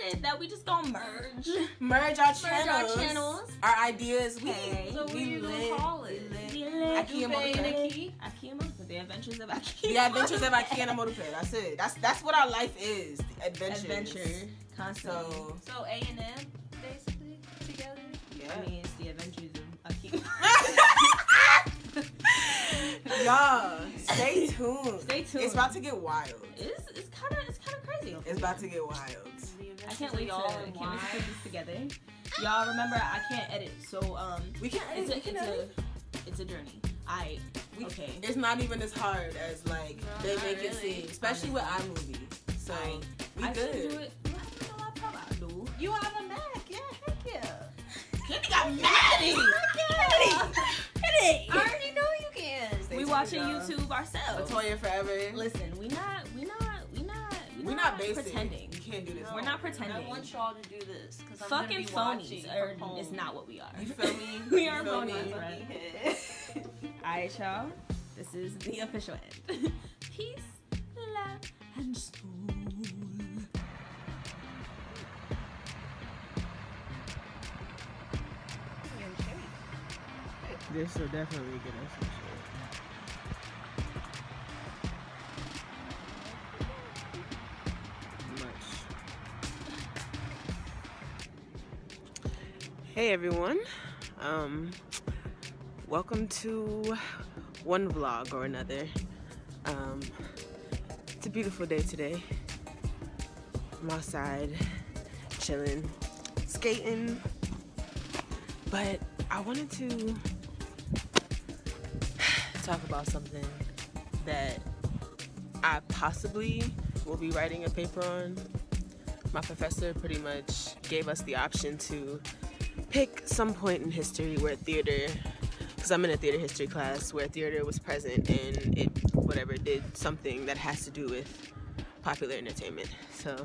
decided that we just gonna merge our channels. Our ideas. So what are you gonna call it? Ahké and Modupeh. Ahké and Modupeh. The Adventures of Ahké. The Adventures of Ahké and Modupeh. That's it. That's what our life is. Adventure. Constantly. So A&M basically together. Yeah. I mean, it's the Adventures of Ahké. Y'all, stay tuned. Stay tuned. It's about to get wild. It's kind of crazy. It's about to get wild. I can't wait to put this together. Y'all remember I can't edit, so we can edit. It's a journey. Okay. It's not even as hard as like they make it seem, especially with iMovie. So we good. Do it. You have to know laptop. I do. You have a Mac, yeah, heck yeah. Kenny got mad. I already know you can. We watching YouTube ourselves. Latoya forever. Listen, we not basic. pretending. You can't do this. We're not pretending. I want y'all to do this because I'm fucking gonna be phonies is not what we are. You feel me? We are phonies, right? Alright, y'all. This is the official end. Peace, love, and soul. This will definitely get us some shit. Hey everyone, welcome to one vlog or another. It's a beautiful day today. I'm outside, chilling, skating, but I wanted to talk about something that I possibly will be writing a paper on. My professor pretty much gave us the option to pick some point in history where theater, because I'm in a theater history class, where theater was present and it did something that has to do with popular entertainment. So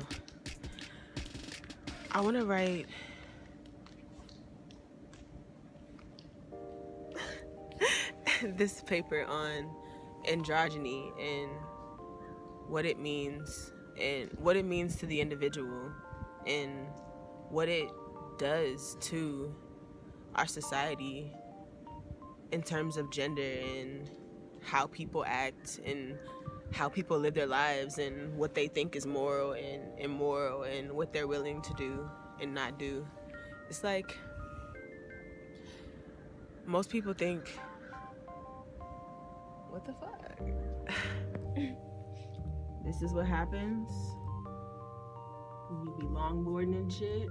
I want to write this paper on androgyny and what it means to the individual and what it does to our society in terms of gender and how people act and how people live their lives and what they think is moral and immoral and what they're willing to do and not do. It's like most people think, what the fuck? This is what happens when you be longboarding and shit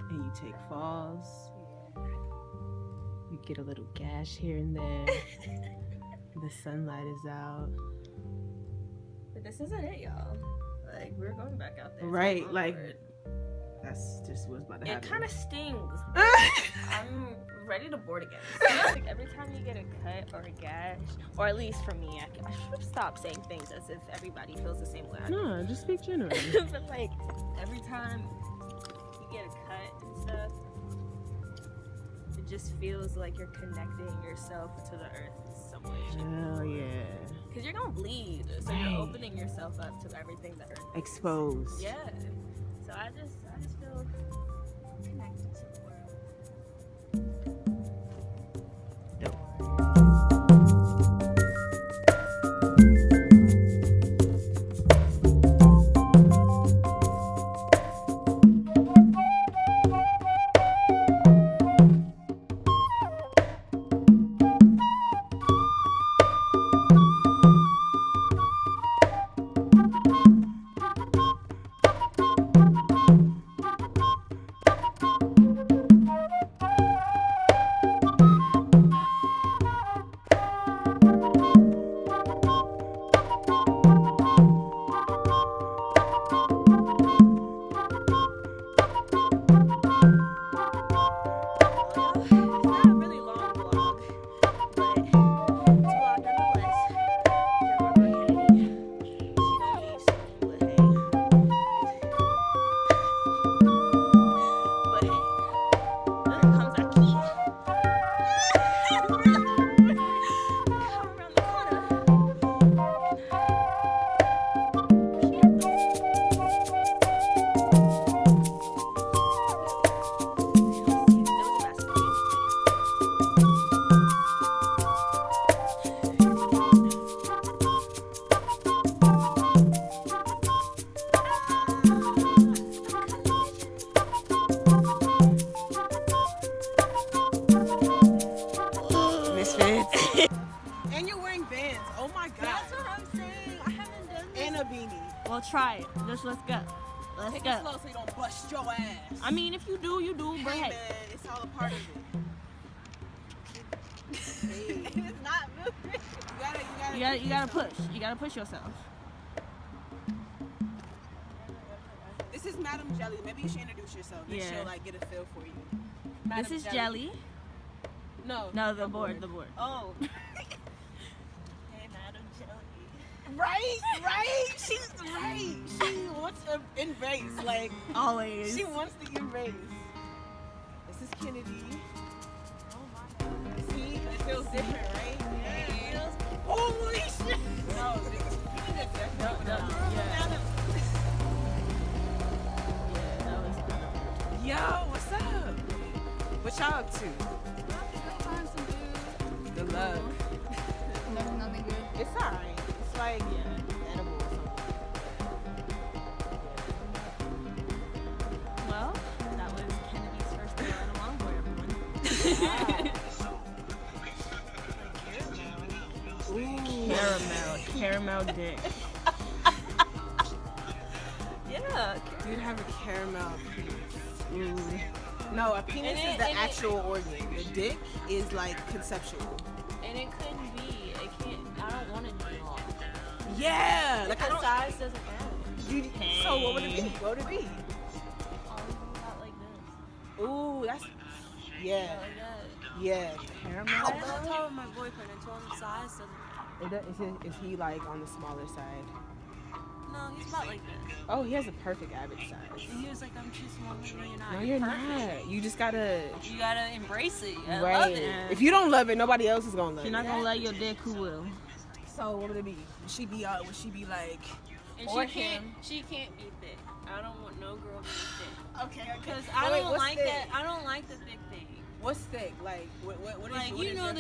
and you take falls. You get a little gash here and there. The sunlight is out. But this isn't it, y'all. Like, we're going back out there. Right, like, that's just what's about to happen. It kind of stings. I'm ready to board again. Like, every time you get a cut or a gash, or at least for me, I should stop saying things as if everybody feels the same way I do. No, just speak generally. But, like, every time you get a cut and stuff, it just feels like you're connecting yourself to the earth in some way. Hell yeah. Because you're going to bleed, so you're opening yourself up to everything the earth is. Exposed. Yeah. So I just feel connected to the world. a beanie. Well, try it. Let's go. Let's Take go. it slow so you don't bust your ass. I mean, if you do, you do. But Hey, hey, man, it's all a part of it. It's not moving. you gotta push. You gotta push yourself. This is Madam Jelly. Maybe you should introduce yourself. Then Yeah. she'll like get a feel for you. This is Jelly. No. No, the board. Oh. Hey, Madam Jelly. Right. She's right. She wants to embrace. Like Always. she wants to embrace. This is Kennedy. Oh my God. See, it feels different, right? Yeah. Holy shit! No, Yo, what's up? What y'all up to? Good luck. Nothing good. It's alright. It's like edible or something. Well, that was Kennedy's first day on a longboard, everyone. Caramel dick. Yeah. You'd have a caramel penis. No, a penis And is it- the and it- actual organ. The dick is like conceptual. And it couldn't be. It can't. I don't want it to be long. Yeah, like I The don't. size doesn't matter. So what would it be? What would it be? Oh, not like this. Ooh, that's yeah, Not like that. yeah. I Caramel. don't talk with my boyfriend and told him size doesn't. Is he like on the smaller side? No, he's about like this. Oh, he has a perfect average size. And he was like, I'm too small. No, you're not. No, you're perfect. not. You just gotta. You gotta embrace it. I Right. love it. If you don't love it, nobody else is gonna love You're it. not gonna let your dick, who will? So what would it be? Would she be like? And Or she him. can't be thick. I don't want no girl being thick. Okay. Because Wait, I don't what's like thick? that. I don't like the thick thing. What's thick? Like what is Like what you is know your what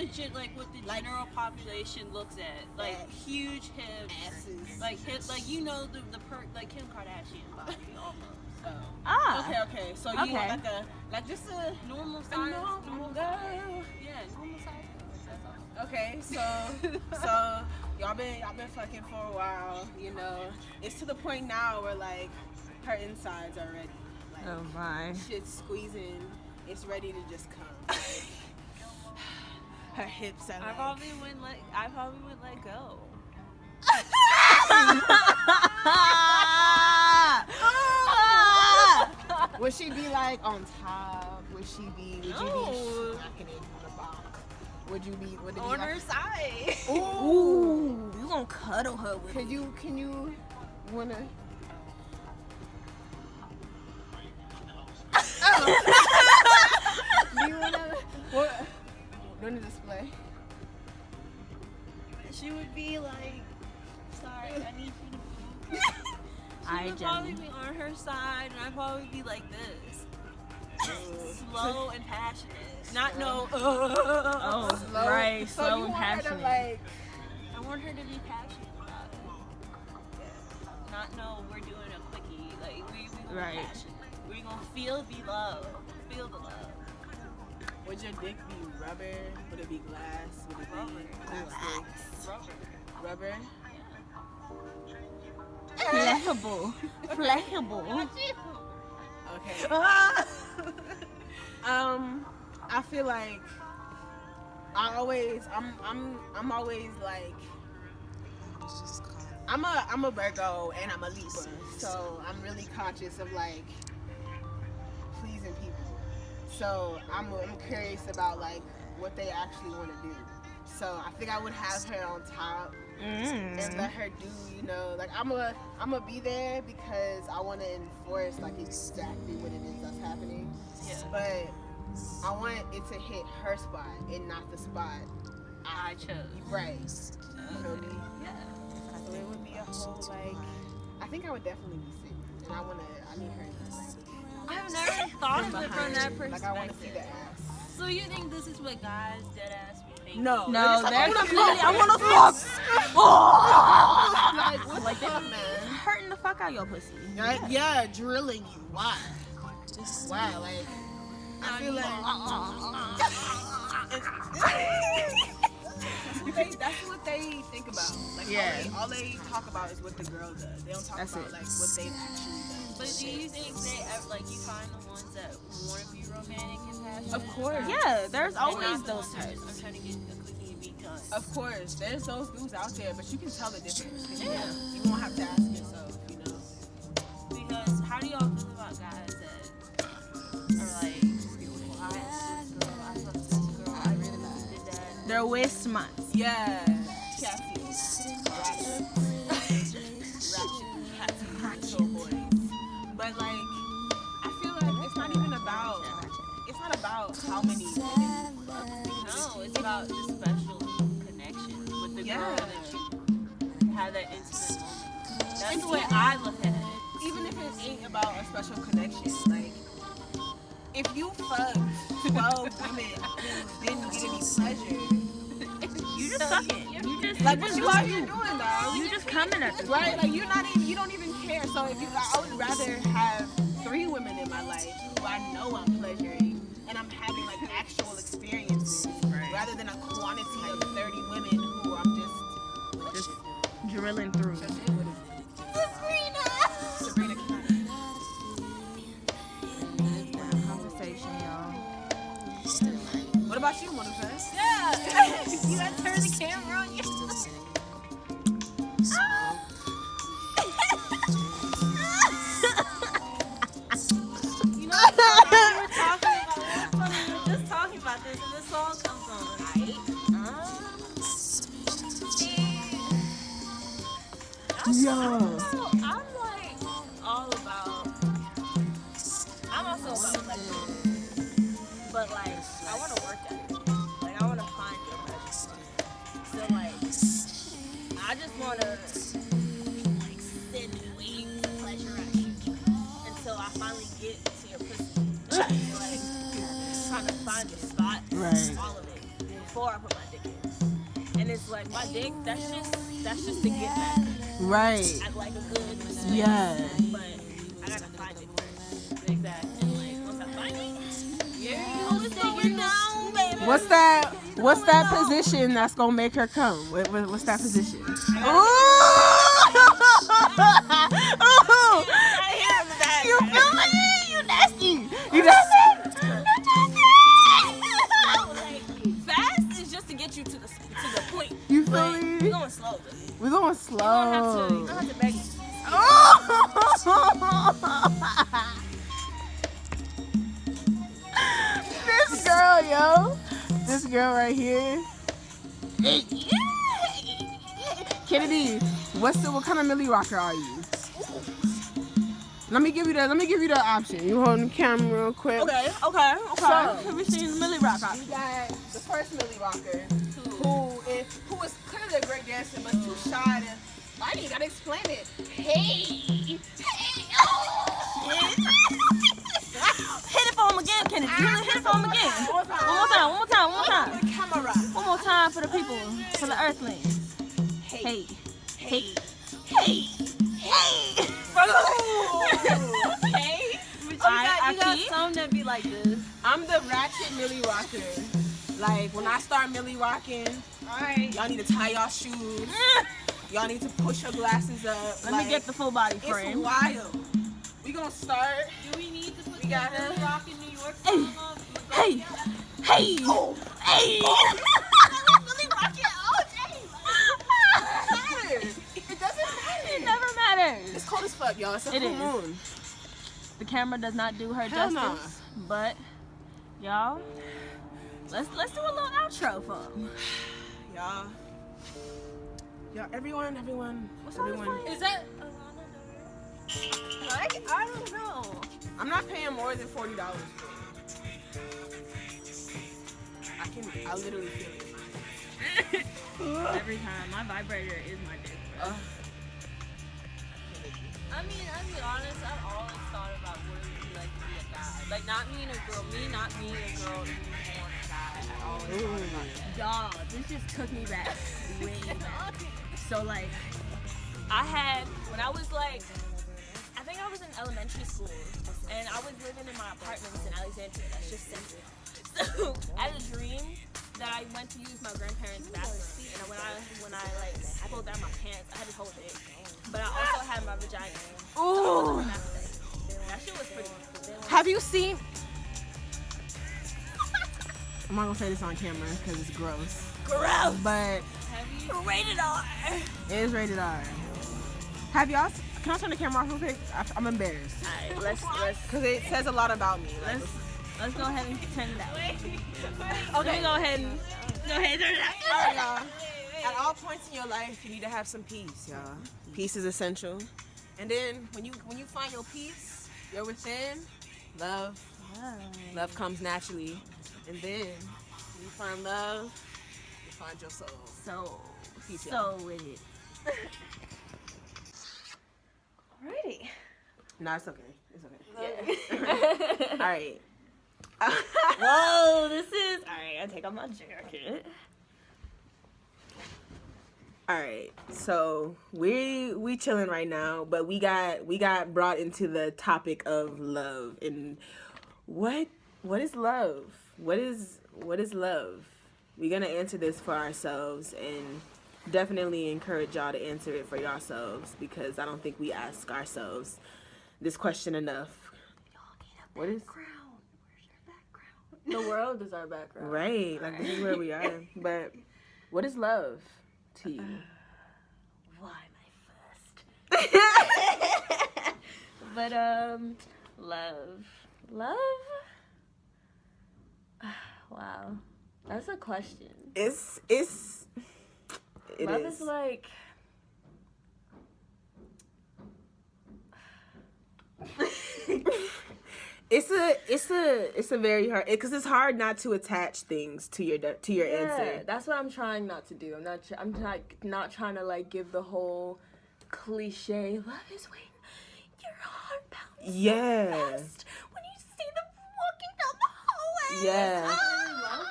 the like- general population looks at, like Ass. huge hips, asses? like hips, like you know the like Kim Kardashian body almost. So Ah. Okay. So you Okay. want like just a normal a size, normal girl. yeah, normal size. That's all. Okay, so y'all been fucking for a while, you know. It's to the point now where like her insides are ready. Like Oh my. shit's squeezing, it's ready to just come. Like, her hips are I like probably would let go. would she be like on top? Would you be No. smacking it on the back? Would it be On like, her side. Ooh, you gonna cuddle her with Can you wanna do you wanna what during the display? She would be like, sorry, I need you to move. She Alright, would probably Jenny. be on her side, and I'd probably be like this. Slow and passionate. Not no, Oh, right. So Slow you and want her to, passionate. like I want her to be passionate about it. Not no, we're doing a quickie. Like, we gonna Right. be passionate. We're gonna feel the love. Feel the love. would your dick be rubber? Would it be glass? Would it be plastic? Rubber. Rubber? Flexible. Flexible. Okay. I feel like I'm always like I'm a Virgo and I'm a Libra, so I'm really conscious of like pleasing people. So I'm curious about like what they actually want to do. So I think I would have her on top and let her do, you know, like I'm a be there because I want to enforce like exactly what it is that's happening. Yeah. But I want it to hit her spot and not the spot I chose. right. You feel me? Yeah. So it would be a whole like I think I would definitely be sick, and I need her to like I've never thought of it from that perspective. like I want to see the ass. So you think this is what guys dead ass be thinking? No, No, they're they're just clearly, like, I wanna fuck. like what Like the they fuck, man? hurting the fuck out your pussy. Yeah, drilling you. Why? Why? Like I feel like That's what they think about. Like, all they talk about is what the girl does. They don't talk about like what they actually do. But do you think they ever, like, you find the ones that want to be romantic and passionate? Of course. Yeah, there's always Not the those ones that types. are trying to get a quickie and be done. Of course, there's those dudes out there, but you can tell the difference. Yeah. You won't have to ask yourself, you know. Because how do y'all feel about guys that are like, well, I asked this girl, I fucked this girl, I really did that. They're waste months. Yeah. Catty. Ratchet. Soul boys. But like, I feel like it's not about how many women you fuck. No, it's about the special connection with the girl that you have that intimate moment. That's the way I look at it. Even if it ain't about a special connection, like, if you fucked 12 women who didn't get any pleasure, You just sucking. You just like, what you out here doing, dog? You just coming at this Right? point. Like, you don't even care. So if you, I would rather have 3 women in my life who I know I'm pleasuring and I'm having like actual experiences, rather than a quantity of 30 women who I'm just drilling through. Sabrina. Conversation, y'all. What about you, Modupeh? Yeah! You gotta turn the camera on yourself. You know, we were just talking about this, and the song comes on, right? Yo. I'm like all about. I'm also about pleasure, but like I want to work at it. Like I want to find your pleasure. So like I just want to like sit and wait for pleasure at you until I finally get to your pussy. Like trying to find your spot, all of it before I put my dick in. And it's like my dick, that's just to get back. Right. Act like a good Miss Yeah. but I gotta find it first. Exactly. And like once I find it, you know what's going down, baby. What's that position that's gonna make her come? What's that position? Ooh! You feel me? You nasty. You nasty. Like, fast is just to get you to the point. You feel But me? we're going slow. We're going You slow. don't have to beg me. This girl, yo. This girl right here. Kennedy, what kind of Millie rocker are you? Let me give you the option. You holding the camera real quick. Okay. So, Have we seen the Millie Rock option? we got the first Millie rocker, who is clearly a great dancer, but too shy to. I ain't gotta explain it. Hey, oh. Hit it for him again, Kennedy. Hit it for him again. One more One more time. the camera. One more time for the people, for the earthlings. Hey. Okay. You got some that be like this. I'm the ratchet Millie rocker. Like, when I start Millie rocking, Alright. y'all need to tie y'all shoes. Y'all need to push your glasses up. Let me get the full body frame. It's wild. We gonna start. Do we need to put We got Millie her. Rock in New York song up? Hey. Millie Rock it all day. It doesn't matter. It never matters. It's cold as fuck, y'all. It's a It full is. moon. The camera does not do her Hell justice, nah. but y'all, let's do a little outro for them. Y'all, everyone. Is that? I don't know. I'm not paying more than $40 for it. I literally feel it. Every time my vibrator is my dick. I mean, I'll be honest. I've always thought about what it would be like to be a guy. Like not being a girl, me not being a girl, being born a guy. I always thought about that. Y'all, this just took me back way back. So like, when I was like, I think I was in elementary school, and I was living in my apartments in Alexandria. That's just central. So I had a dream that I went to use my grandparents' bathroom, and when I like pulled down my pants, I had to hold it. But I also had my vagina. Ooh. That shit was pretty cool. Have you seen? I'm not gonna say this on camera because it's gross. Gross. But Rated R. it is rated R. Have y'all? Can I turn the camera off real quick? I'm embarrassed. Alright, let's Because it says a lot about me. Like, let's go ahead and turn it out. okay. Let me go ahead and turn it out. All right, y'all. At all points in your life, you need to have some peace, y'all. Peace is essential. And then when you find your peace, you're within. Love comes naturally. And then when you find love, you find your soul. Peace, y'all. So with it. Alrighty. No, it's okay. It's okay. All right. Whoa, this is alright. I take off my jacket. All right, so we chilling right now, but we got brought into the topic of love and what is love? What is love? We're gonna answer this for ourselves and definitely encourage y'all to answer it for yourselves because I don't think we ask ourselves this question enough. What is The world is our background. right? Like this is where we are. But what is love to you? Why my first? But love. Wow, that's a question. It Love is. is like. It's a very hard because it's hard not to attach things to your answer. That's what I'm trying not to do. I'm not trying to like give the whole cliche. Love is when your heart pounds Yeah. so fast when you see them walking down the hallway. Yeah.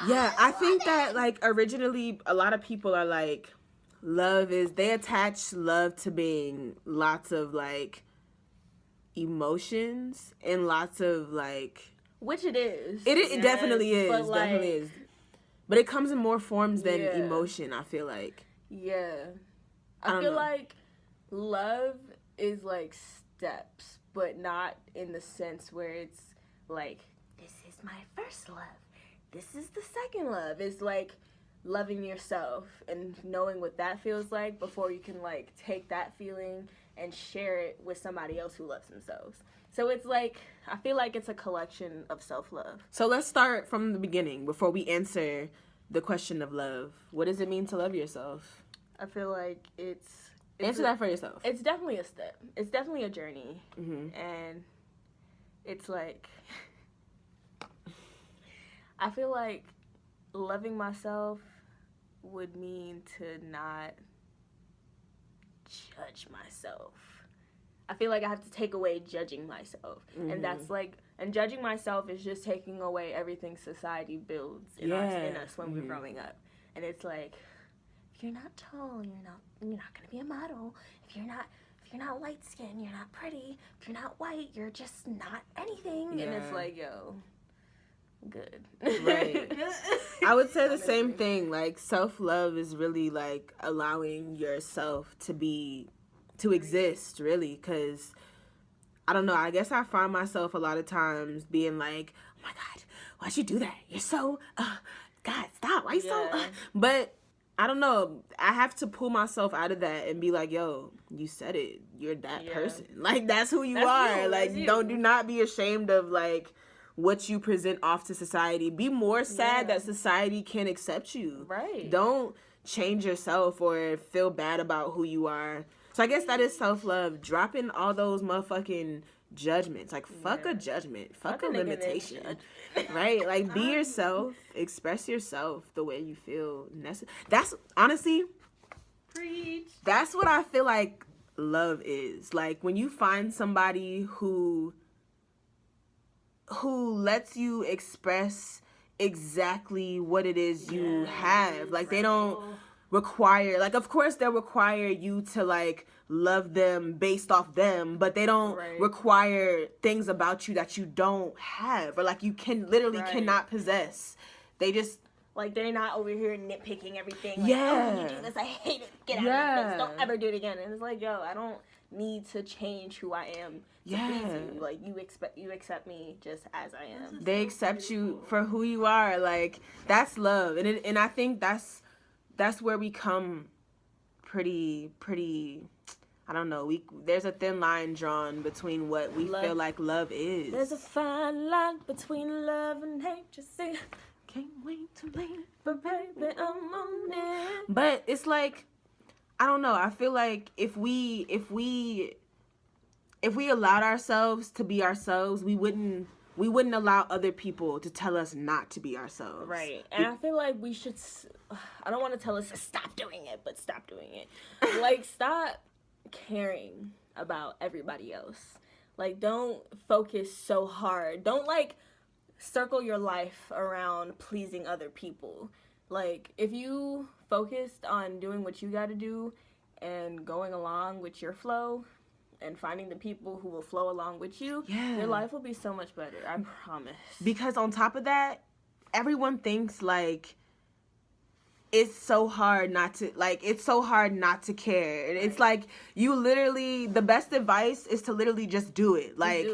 Yeah, I think that like originally a lot of people are like they attach love to being lots of like emotions and lots of like Which it is. it definitely is. But like, definitely is. But it comes in more forms than Yeah. emotion, I feel like. Yeah. I I don't feel know. like love is like steps, but not in the sense where it's like, this is my first love. This is the second love. It's like loving yourself and knowing what that feels like before you can like take that feeling and share it with somebody else who loves themselves. So it's like, I feel like it's a collection of self-love. So let's start from the beginning before we answer the question of love. What does it mean to love yourself? I feel like it's Answer that for yourself. It's definitely a step. It's definitely a journey. Mm-hmm. And it's like, I feel like loving myself would mean to not judge myself. I feel like I have to take away judging myself. Mm-hmm. And that's like, and judging myself is just taking away everything society builds in us when we're growing up. And it's like, if you're not tall, you're not gonna be a model. If you're not light skinned, you're not pretty. If you're not white, you're just not anything. Yeah. And it's like, yo, good. Right. I would say the same thing. Like, self-love is really like allowing yourself to exist, really, because I don't know, I guess I find myself a lot of times being like, oh my God, why'd you do that? You're so God, stop. Why you so but I don't know, I have to pull myself out of that and be like, yo, you said it, you're that person, like that's who you are. You, like do not be ashamed of like what you present off to society. Be more sad that society can't accept you. Right. Don't change yourself or feel bad about who you are. So I guess that is self-love. Dropping all those motherfucking judgments. Like, fuck a judgment. Fuck a limitation. Right? Like, be yourself. Express yourself the way you feel necessary. That's, honestly, Preach. that's what I feel like love is. Like, when you find somebody who lets you express exactly what it is you have. Like, they don't require, like, of course they'll require you to like love them based off them, but they don't require things about you that you don't have or like you can literally cannot possess. They just Like, they're not over here nitpicking everything. Like, Yeah. oh, you do this, I hate it. Get out of my face. Don't ever do it again. And it's like, yo, I don't need to change who I am to please you. Like, you accept me just as I am. They accept you for who you are. Like, that's love. And I think that's where we come pretty I don't know. There's a thin line drawn between what we feel like love is. There's a fine line between love and hate. Just say, can't wait to leave, but baby, I'm on it. But it's like, I don't know. I feel like if we allowed ourselves to be ourselves, we wouldn't allow other people to tell us not to be ourselves. Right. And I feel like we should, I don't want to tell us to stop doing it, but stop doing it. Like, stop caring about everybody else. Like, don't focus so hard. Don't, like, circle your life around pleasing other people. Like, if you focused on doing what you got to do and going along with your flow and finding the people who will flow along with you, your life will be so much better. I promise. Because on top of that, everyone thinks, like, it's so hard not to care. And it's like, you literally, the best advice is to literally just do it. Like,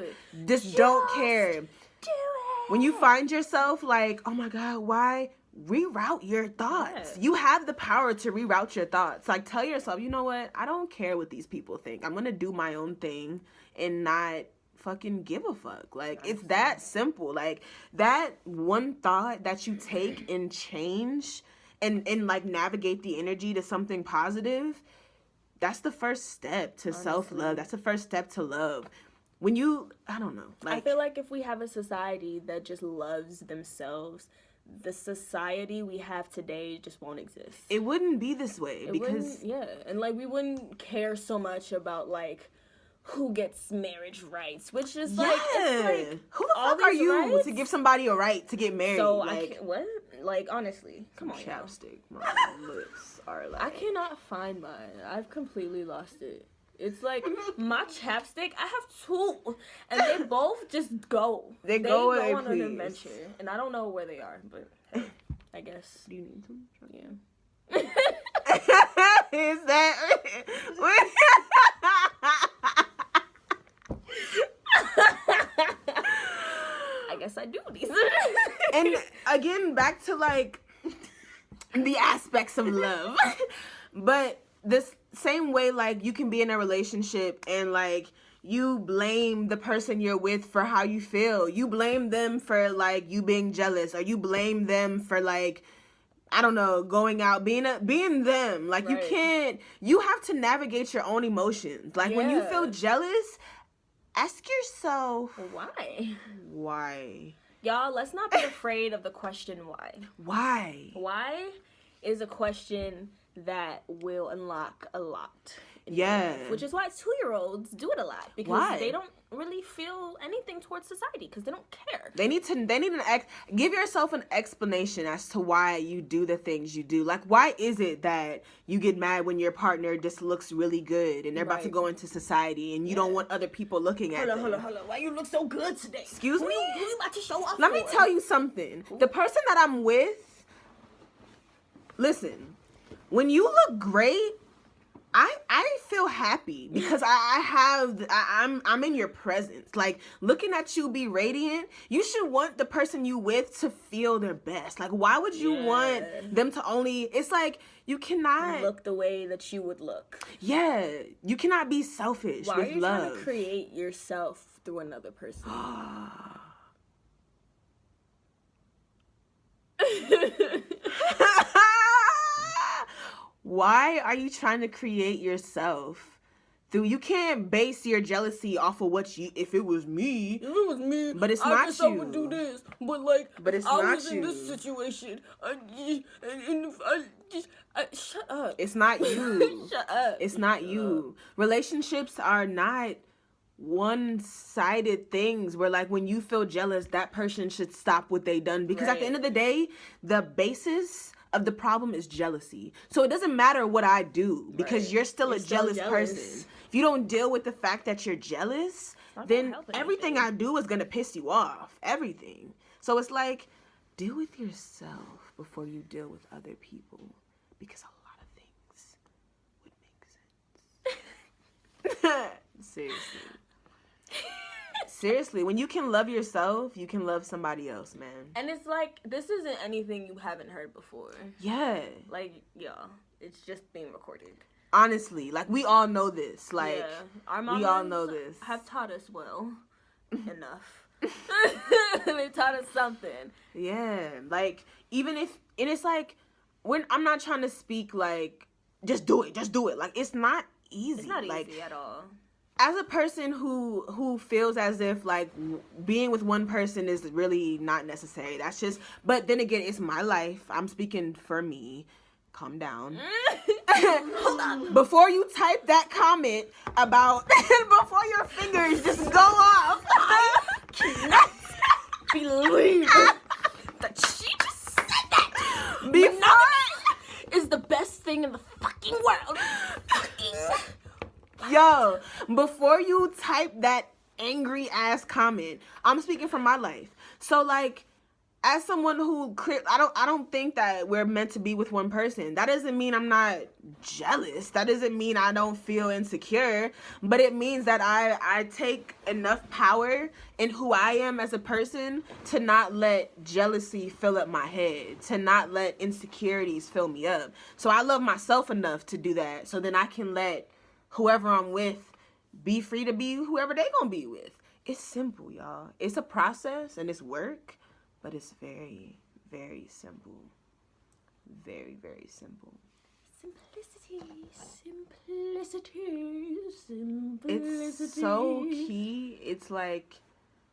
just don't care. Do it. When you find yourself like, oh my God, why? Reroute your thoughts. You have the power to reroute your thoughts. Like, tell yourself, you know what? I don't care what these people think. I'm going to do my own thing and not fucking give a fuck. Like, it's that simple. Like, that one thought that you take and change and like navigate the energy to something positive, that's the first step to self-love. That's the first step to love. When you, I don't know. Like, I feel like if we have a society that just loves themselves, the society we have today just won't exist. It wouldn't be this way because... and like, we wouldn't care so much about, like, who gets marriage rights, which is like, it's like, who the fuck are you rights? to give somebody a right to get married? So, like, what? Like, honestly, come on, chapstick. My lips are like... I cannot find mine. I've completely lost it. It's like, my chapstick, I have two, and they both just go. They go on an adventure, and I don't know where they are, but hey, I guess. Do you need some? Yeah. Is that... I guess I do these. And again, back to like the aspects of love. But this same way, like, you can be in a relationship and like you blame the person you're with for how you feel. You blame them for like you being jealous, or you blame them for like, I don't know, going out, being them. Like, you have to navigate your own emotions. Like, when you feel jealous, ask yourself, why? Y'all, let's not be afraid of the question why. Why? Why is a question that will unlock a lot. Which is why 2-year-olds do it a lot, because they don't really feel anything towards society because they don't care. They need give yourself an explanation as to why you do the things you do. Like, why is it that you get mad when your partner just looks really good and they're about to go into society and you don't want other people looking at them? Hold on. Why you look so good today? Excuse me? Who you about to show off Let me tell you something. The person that I'm with, listen, when you look great, I feel happy because I'm in your presence. Like, looking at you be radiant, you should want the person you with to feel their best. Like, why would you want them to only, it's like, you cannot look the way that you would look. Yeah, you cannot be selfish with love. Why are you trying to create yourself through another person? Why are you trying to create yourself through? You can't base your jealousy off of what you. If it was me, but it's not you. I would do this, but it's I not was you. in this situation. Shut up. It's not you. Shut up. It's not you. Relationships are not one-sided things where, like, when you feel jealous, that person should stop what they done, because at the end of the day, the basis of the problem is jealousy. So it doesn't matter what I do, because you're still a jealous person. If you don't deal with the fact that you're jealous, then everything I do is gonna piss you off. Everything. So it's like, deal with yourself before you deal with other people, because a lot of things would make sense. Seriously, when you can love yourself, you can love somebody else, man. And it's like, this isn't anything you haven't heard before. Yeah. Like, yeah, it's just being recorded. Honestly, like, we all know this. Like, yeah. Our we all know this. Have taught us well enough. They taught us something. Yeah, like, even if, and it's like, when I'm not trying to speak like, just do it. Like, it's not easy. It's not like, easy at all. As a person who feels as if like being with one person is really not necessary, that's just, but then again, it's my life. I'm speaking for me. Calm down. Hold on. Before you type that comment about, before your fingers just go off. I cannot believe that she just said that. Monogamy is the best thing in the fucking world. Yo, before you type that angry ass comment, I'm speaking from my life. So like, as someone who I don't think that we're meant to be with one person. That doesn't mean I'm not jealous. That doesn't mean I don't feel insecure. But it means that I take enough power in who I am as a person to not let jealousy fill up my head, to not let insecurities fill me up. So I love myself enough to do that. So then I can let whoever I'm with be free to be whoever they gonna be with. It's simple, y'all. It's a process and it's work, but it's very, very simple. Very, very simple. Simplicity. It's so key. It's like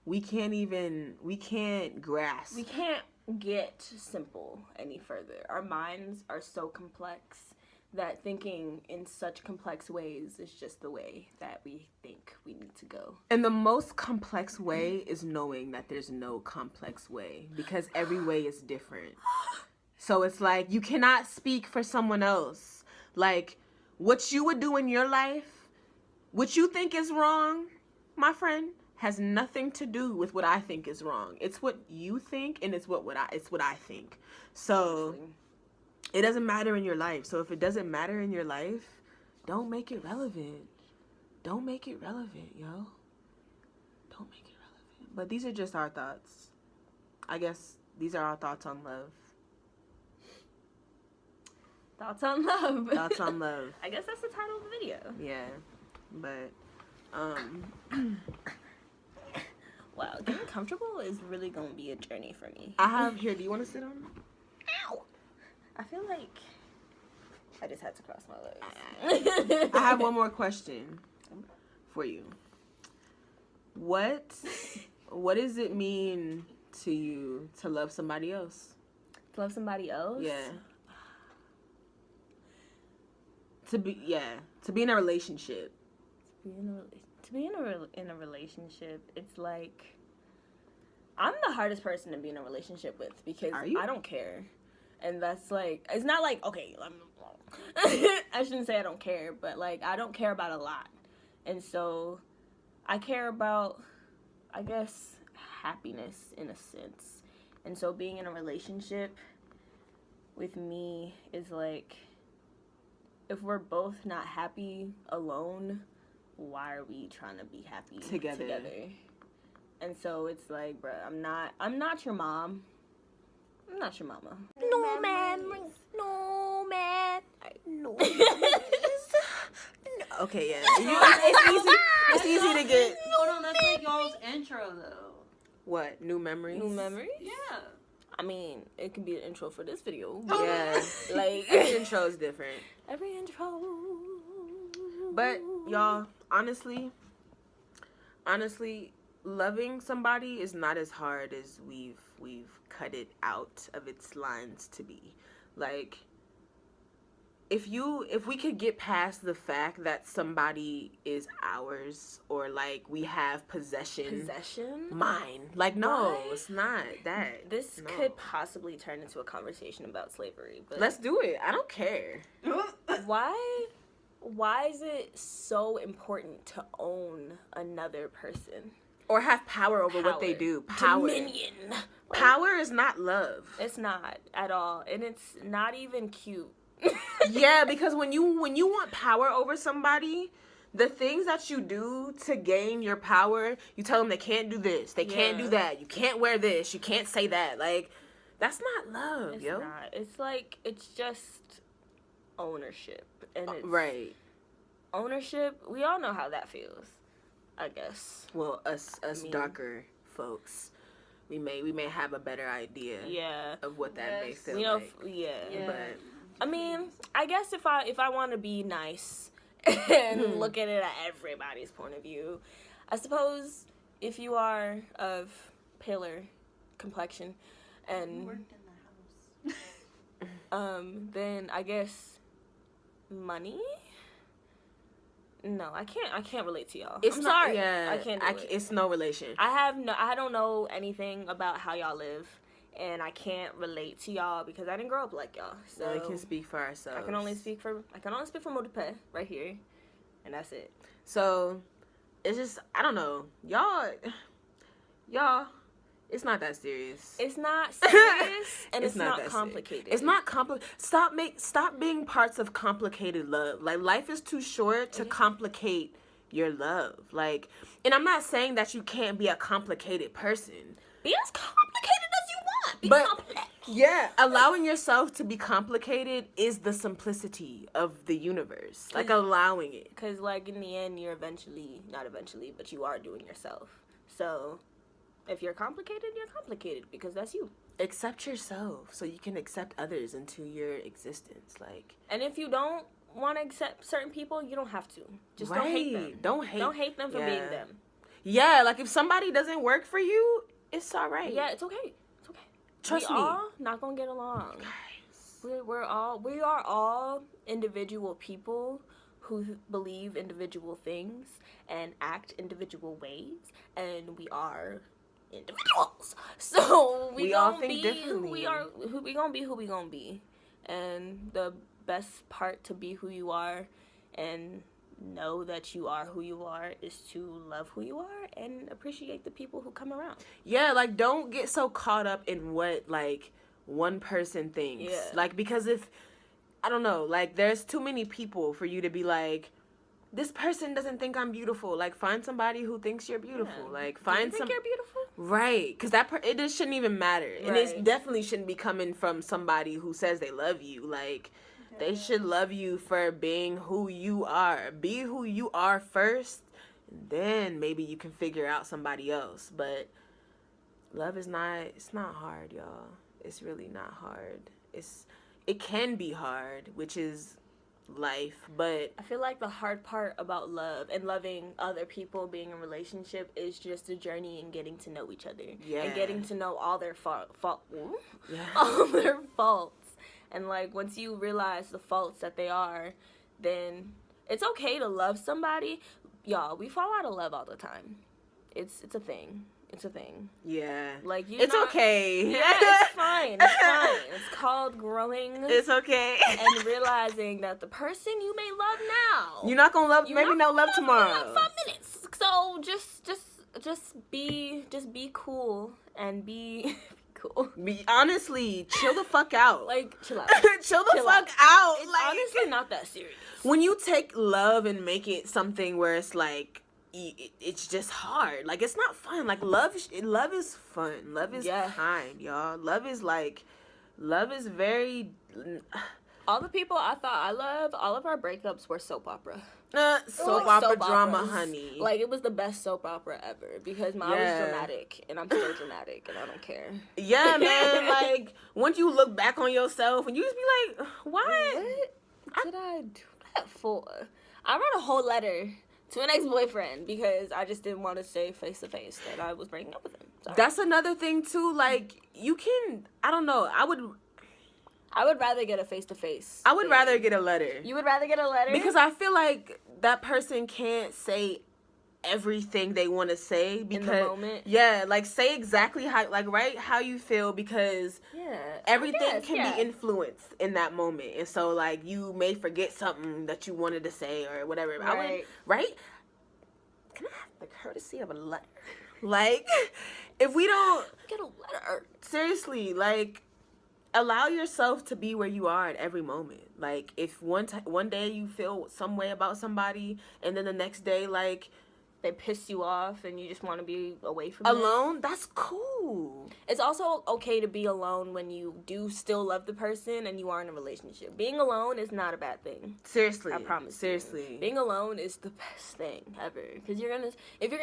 we can't grasp. We can't get simple any further. Our minds are so complex that thinking in such complex ways is just the way that we think we need to go. And the most complex way is knowing that there's no complex way, because every way is different. So it's like, you cannot speak for someone else. Like, what you would do in your life, what you think is wrong, my friend, has nothing to do with what I think is wrong. It's what you think, and it's what I think. So it doesn't matter in your life. So if it doesn't matter in your life, don't make it relevant. Don't make it relevant, yo. Don't make it relevant. But these are just our thoughts. I guess these are our thoughts on love. Thoughts on love. Thoughts on love. I guess that's the title of the video. Yeah. But, wow, getting comfortable is really going to be a journey for me. I have, here, do you want to sit on it? Ow! I feel like I just had to cross my legs. I have one more question for you. What does it mean to you to love somebody else? To love somebody else? Yeah. To be in a relationship. To be in a relationship, it's like, I'm the hardest person to be in a relationship with because I don't care. And that's like, it's not like, okay, I shouldn't say I don't care, but like, I don't care about a lot. And so I care about, I guess, happiness in a sense. And so being in a relationship with me is like, if we're both not happy alone, why are we trying to be happy together? And so it's like, bruh, I'm not your mom. I'm not your mama. No memories. No man. No. Okay, yeah. It's easy to get. Hold on, that's like y'all's intro though. What? New memories? New memories? Yeah. I mean, it could be an intro for this video. Yeah. Like, Every intro is different. every intro. But y'all, honestly, loving somebody is not as hard as we've cut it out of its lines to be. Like, if we could get past the fact that somebody is ours, or like we have possession, mine. Like, no, Why? it's not that. This could possibly turn into a conversation about slavery, but Let's do it. I don't care. why is it so important to own another person? Or have power over what they do. Power. Dominion. Power is not love. It's not at all, and it's not even cute. Yeah, because when you want power over somebody, the things that you do to gain your power, you tell them they can't do this, they can't do that, you can't wear this, you can't say that. Like, that's not love, It's yo. not. It's like, it's just ownership, and it's Right. ownership. We all know how that feels, I guess. Well, us mean- darker folks, we may have a better idea Yeah. of what that may Yes. feel You know, like. Yeah. But I mean, I guess if I want to be nice and look at it at everybody's point of view, I suppose if you are of paler complexion You and worked in the house. then I guess money. No, I can't relate to y'all. I'm not, sorry. Yeah, I can't do it. It's no relation. I don't know anything about how y'all live, and I can't relate to y'all because I didn't grow up like y'all. So we can speak for ourselves. I can only speak for Modu-licious right here, and that's it. So, it's just, I don't know. Y'all, it's not that serious. It's not serious, and it's not that complicated. serious. It's not complicated. Stop being parts of complicated love. Like, life is too short to complicate your love. Like, and I'm not saying that you can't be a complicated person. Be as complicated as you want. Be But- complex. Yeah, allowing yourself to be complicated is the simplicity of the universe. Like, allowing it. Because, like, in the end, not eventually, but you are doing yourself. So, if you're complicated because that's you. Accept yourself so you can accept others into your existence. Like, And if you don't want to accept certain people, you don't have to. Just right. don't hate them. Don't hate. Don't hate them for being them. Yeah, like if somebody doesn't work for you, it's all right. Yeah, it's okay. It's okay. Trust we me. all not gonna get along. We are all individual people who believe individual things and act individual ways, and we are individuals. So We all gonna think be differently. who we gonna be, and the best part to be who you are and know that you are who you are is to love who you are and appreciate the people who come around. Yeah, like don't get so caught up in what like one person thinks. Yeah. Like because if I don't know, like there's too many people for you to be like this person doesn't think I'm beautiful. Like find somebody who thinks you're beautiful. Yeah. Like Do you find think you're beautiful? Right, because it just shouldn't even matter, and it Right. definitely shouldn't be coming from somebody who says they love you. Like, they should love you for being who you are. Be who you are first, and then maybe you can figure out somebody else. But love is it's not hard, y'all. It's really not hard. It can be hard, which is life, but I feel like the hard part about love and loving other people, being in a relationship, is just a journey and getting to know each other. Yeah. And getting to know all their yeah. all their faults. And like once you realize the faults that they are, then it's okay to love somebody. Y'all, we fall out of love all the time. It's a thing. It's a thing. Yeah. Like It's okay. Yeah, it's fine. It's fine. It's called growing It's okay. and realizing that the person you may love now, You're not gonna love. you're Maybe not love gonna tomorrow. in like 5 minutes. So just be cool and be cool. Honestly, chill the fuck out. Like chill out. chill the chill fuck out. It's Like, honestly not that serious. when you take love and make it something where it's like it's just hard. Like it's not fun. Like love is fun. Love is Yeah. kind, y'all. Love is very All the people I thought I loved, all of our breakups were soap opera. soap Like opera soap drama, operas. honey. Like it was the best soap opera ever because mine Yeah. was dramatic and I'm still dramatic and I don't care. yeah, man. Like once you look back on yourself and you just be like, what? What did I do that for? I wrote a whole letter to an ex-boyfriend because I just didn't want to say face to face that I was breaking up with him. Sorry. That's another thing too. Like you can. I don't know. I would rather get a face to face. I would rather get a letter. You would rather get a letter Because I feel like that person can't say everything they want to say because in the moment. Yeah, like say exactly how you feel because Yeah, everything can be influenced in that moment. And so like you may forget something that you wanted to say or whatever. Right. Right? Can I have the courtesy of a letter? Like, if we don't, Get a letter. seriously, like, allow yourself to be where you are at every moment. Like, if one day you feel some way about somebody, and then the next day, like, They piss you off and you just want to be away from them. alone, that's cool. It's also okay to be alone when you do still love the person and you are in a relationship. Being alone is not a bad thing. Seriously. I promise. Seriously. Being alone is the best thing ever. Because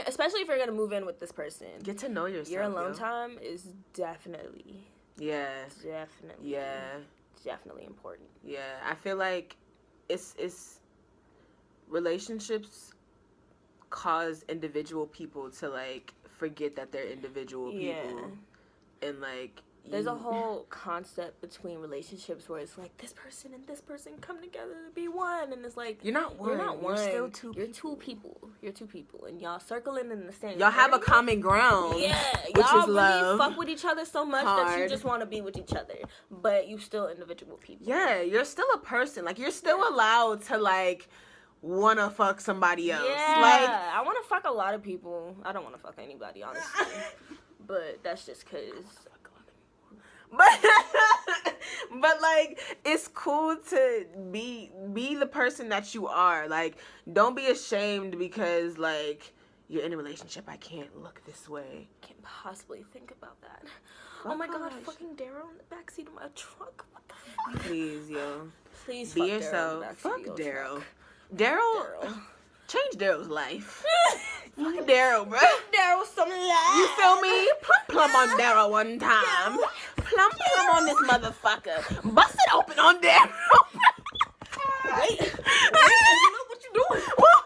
especially if you're gonna move in with this person, Get to know yourself. your alone yo. time is definitely important. Yeah. I feel like it's relationships cause individual people to, like, forget that they're individual people. And, like, There's a whole concept between relationships where it's like this person and this person come together to be one, and it's like you're not one. You're not one. You're still two. You're two people. You're two people, and y'all circling in the same. Y'all have a area. common ground. Yeah, which y'all is really love. fuck with each other so much that you Hard. just want to be with each other, but you still individual people. Yeah, you're still a person. Like, you're still allowed to, like, wanna fuck somebody else. Yeah, Like, I want to fuck a lot of people. I don't want to fuck anybody, honestly, but that's just cause. but like, it's cool to be the person that you are. Like, don't be ashamed because, like, you're in a relationship. I can't look this way. Can't possibly think about that. Oh Oh my god, gosh. fucking Daryl in the backseat of my truck. What the fuck? Please, yo. Please Be fuck yourself. Daryl in the backseat Fuck of your Daryl. truck. Daryl. Change Daryl's life. Fuck Daryl, bro. Daryl some love. You feel me? Plum on Daryl one time. Plum on this motherfucker. Bust it open on Daryl. Wait, Angela, what you doing? Hold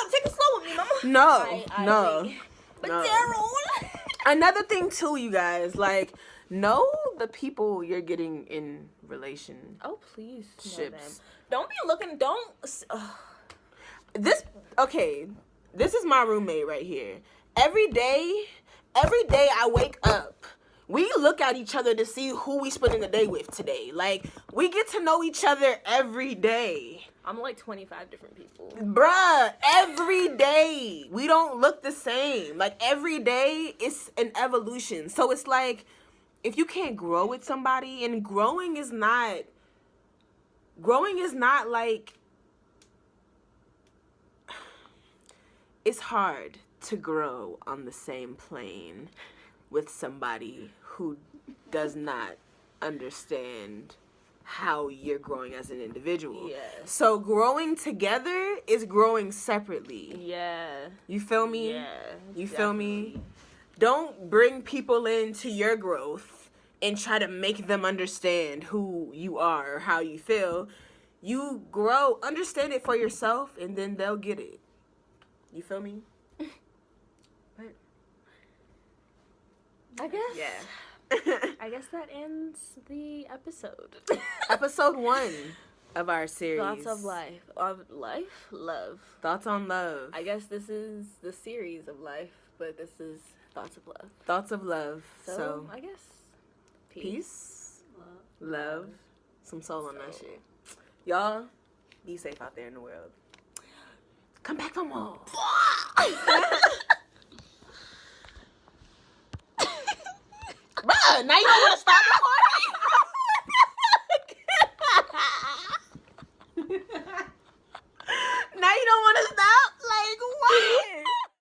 up, take it slow with me, mama. No. wait. But No. Daryl. Another thing too, you guys, like, know the people you're getting in relation. Oh, please. know Ships. them. Don't be looking, This is my roommate right here. Every day I wake up, we look at each other to see who we spending the day with today. Like, we get to know each other every day. I'm like 25 different people. Bruh, every day. We don't look the same. Like, every day it's an evolution. So it's like, if you can't grow with somebody, and growing is not like, it's hard to grow on the same plane with somebody who does not understand how you're growing as an individual. Yeah. So growing together is growing separately. Yeah. You feel me? Yeah. You feel me? Don't bring people into your growth and try to make them understand who you are or how you feel. You grow, understand it for yourself, and then they'll get it. You feel me? I guess. Yeah. I guess that ends the episode. Episode 1 of our series. Thoughts of life. Of life? Love. Thoughts on love. I guess this is the series of life, but this is Thoughts of Love. Thoughts of love. So, I guess peace, love, some soul on that shit. Y'all, be safe out there in the world. Come back for more. Bruh, now you don't want to stop recording?